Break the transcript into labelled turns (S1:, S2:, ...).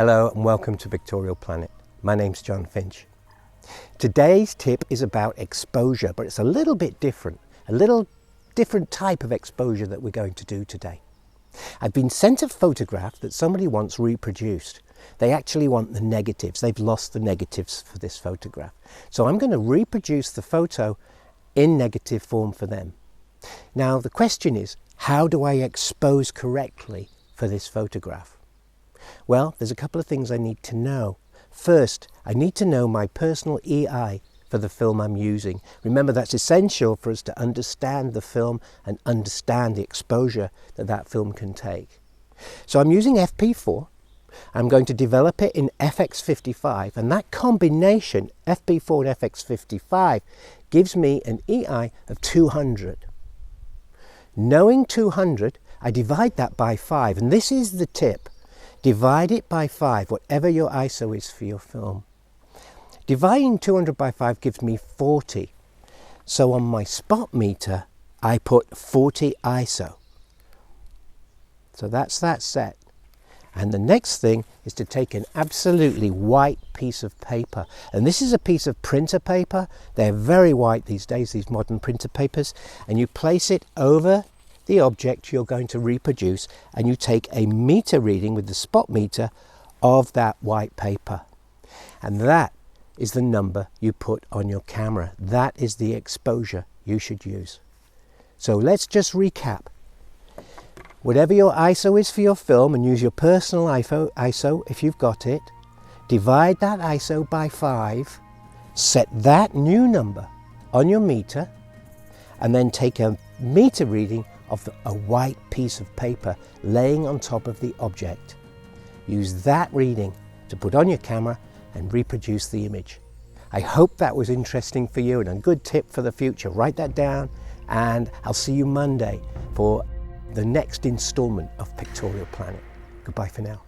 S1: Hello and welcome to Pictorial Planet. My name's John Finch. Today's tip is about exposure, but it's a little bit different. A little different type of exposure that we're going to do today. I've been sent a photograph that somebody wants reproduced. They actually want the negatives. They've lost the negatives for this photograph. So I'm going to reproduce the photo in negative form for them. Now the question is, how do I expose correctly for this photograph? Well, there's a couple of things I need to know. First, I need to know my personal EI for the film I'm using. Remember, that's essential for us to understand the film and understand the exposure that that film can take. So I'm using FP4. I'm going to develop it in FX55, and that combination, FP4 and FX55, gives me an EI of 200. Knowing 200, I divide that by 5, and this is the tip. Divide it by 5, whatever your ISO is for your film. Dividing 200 by 5 gives me 40. So on my spot meter, I put 40 ISO. So that's that set. And the next thing is to take an absolutely white piece of paper. And this is a piece of printer paper. They're very white these days, these modern printer papers. And you place it over the object you're going to reproduce, and you take a meter reading with the spot meter of that white paper. And that is the number you put on your camera. That is the exposure you should use. So let's just recap. Whatever your ISO is for your film, and use your personal ISO if you've got it, divide that ISO by 5, set that new number on your meter, and then take a meter reading of a white piece of paper laying on top of the object. Use that reading to put on your camera and reproduce the image. I hope that was interesting for you and a good tip for the future. Write that down, and I'll see you Monday for the next installment of Pictorial Planet. Goodbye for now.